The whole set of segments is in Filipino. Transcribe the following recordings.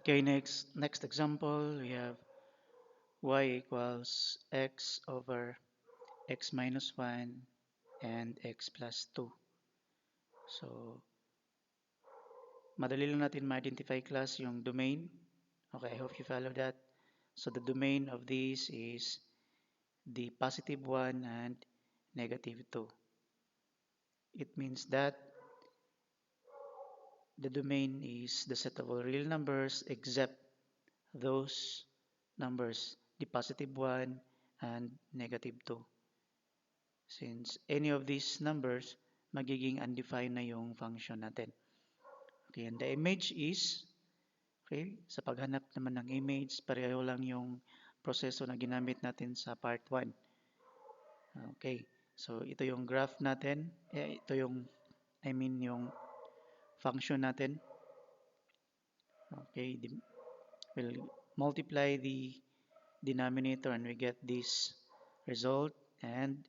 Okay, next example, we have y equals x over x minus 1 and x plus 2. So, madali lang natin ma-identify class yung domain. Okay, I hope you follow that. So, the domain of this is the positive 1 and negative 2. It means that the domain is the set of all real numbers except those numbers, the positive 1 and negative 2. Since any of these numbers, magiging undefined na yung function natin. Okay, and the image is, okay, sa paghanap naman ng image, pareho lang yung proseso na ginamit natin sa part 1. Okay, so ito yung graph natin. Ito yung, yung function natin. Okay, we'll multiply the denominator and we get this result, and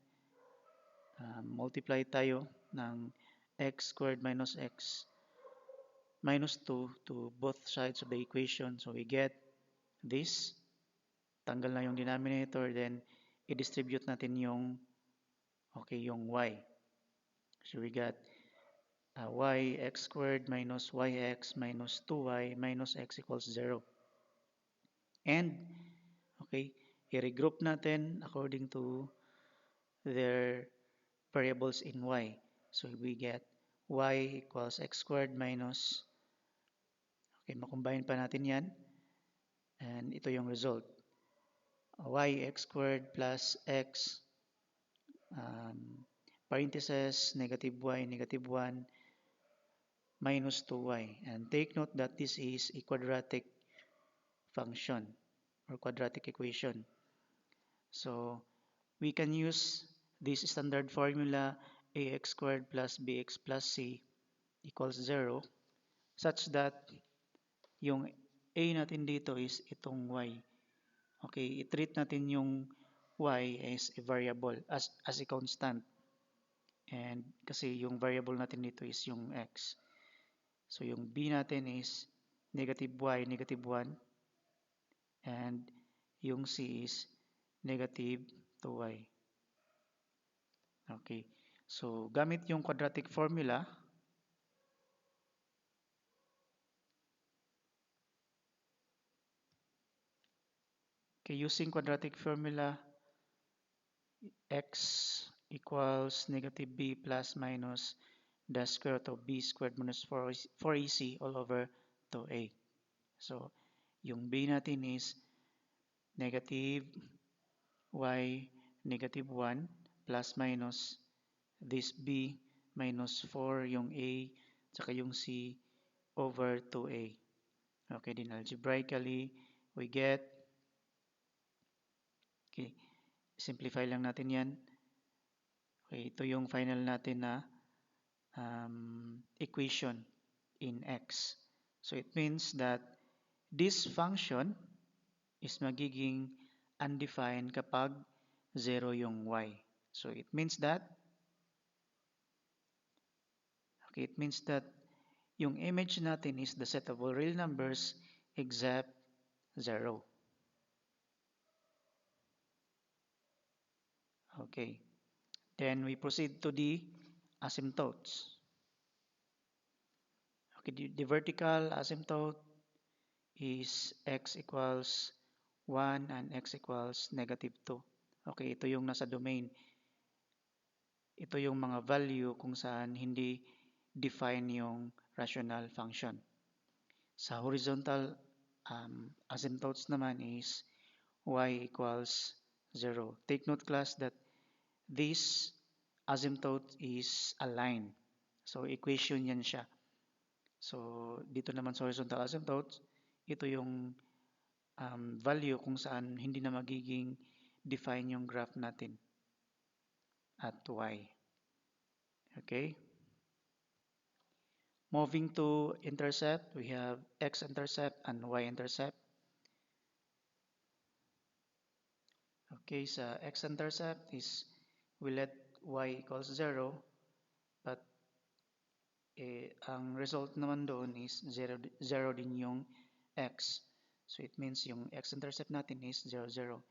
multiply tayo ng x squared minus x minus 2 to both sides of the equation. So we get this. Tanggal na yung denominator, then i-distribute natin yung, okay, yung y. So we got y x squared minus yx minus 2y minus x equals 0. And, okay, i-regroup natin according to their variables in y. So we get y equals x squared minus, okay, makombine pa natin yan. And ito yung result. Y x squared plus x, parentheses, negative y, negative 1, minus 2y. And take note that this is a quadratic function or quadratic equation. So we can use this standard formula ax squared plus bx plus c equals 0 such that yung a natin dito is itong y. Okay, i-treat natin yung y as a variable, as a constant. And kasi yung variable natin dito is yung x. So yung b natin is negative y, negative 1. And yung c is negative 2y. Okay, so gamit yung quadratic formula, okay, using quadratic formula, x equals negative b plus minus the square root of b squared minus 4ac all over 2a. So, yung b natin is negative y negative 1 plus minus this b minus 4 yung a tsaka yung c over 2a. Okay, then algebraically we get, okay, simplify lang natin yan. Okay, ito yung final natin na equation in x. So it means that this function is magiging undefined kapag 0 yung y. So it means that, okay, it means that yung image natin is the set of all real numbers except 0. Okay, then we proceed to the asymptotes. Okay, the vertical asymptote is x equals 1 and x equals negative 2. Okay, ito yung nasa domain. Ito yung mga value kung saan hindi define yung rational function. Sa horizontal asymptotes naman is y equals 0. Take note class that this asymptote is a line. So equation yan siya. So dito naman sa horizontal asymptotes, ito yung value kung saan hindi na magiging define yung graph natin at y. Okay? Moving to intercept, we have x-intercept and y-intercept. Okay, sa x-intercept is we let y equals 0, but ang result naman doon is 0, 0 din yung x. So it means yung x-intercept natin is 0, 0.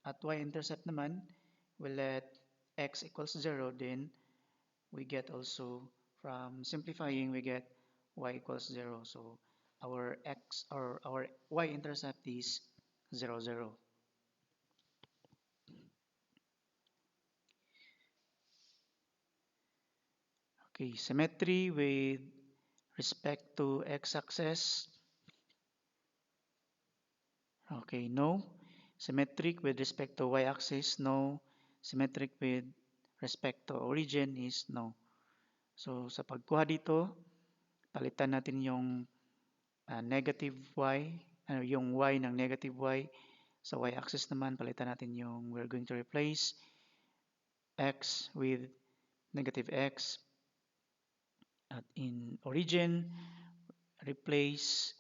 At y-intercept naman, we let x equals 0, then we get also, from simplifying, we get y equals 0. So our x or our y-intercept is 0, 0. Okay, symmetry with respect to x-axis. Okay, no. Symmetric with respect to y-axis, no. Symmetric with respect to origin is no. So sa pagkuha dito, palitan natin yung negative y, yung y ng negative y. Sa y-axis naman, palitan natin yung, we're going to replace x with negative x. At in origin, replace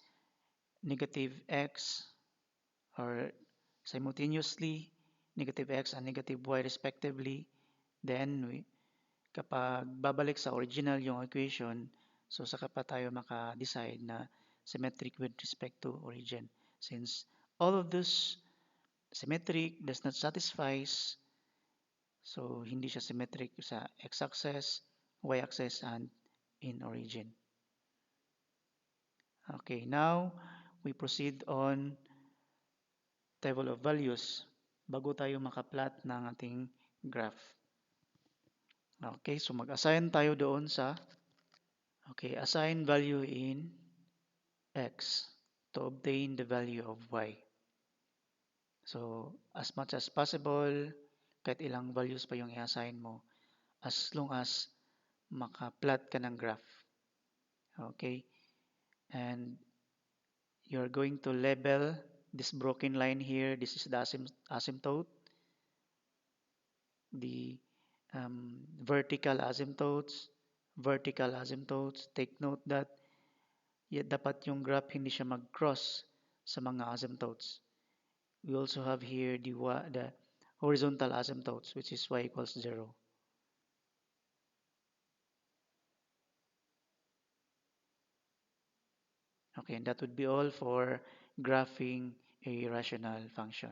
negative x or simultaneously negative x and negative y respectively. Then, kapag babalik sa original yung equation, so saka pa tayo maka-decide na symmetric with respect to origin. Since all of this symmetric does not satisfies, so hindi siya symmetric sa x-axis, y-axis, and in origin. Okay, now we proceed on table of values bago tayo makaplot ng ating graph. Okay, so mag-assign tayo doon sa, okay, assign value in x to obtain the value of y. So, as much as possible, kahit ilang values pa yung i-assign mo, as long as maka-plot ka ng graph. Okay, and you're going to label this broken line here. This is the asymptote. The vertical asymptotes, take note that dapat yung graph hindi siya mag-cross sa mga asymptotes. We also have here the horizontal asymptotes, which is y equals 0. Okay, and that would be all for graphing a rational function.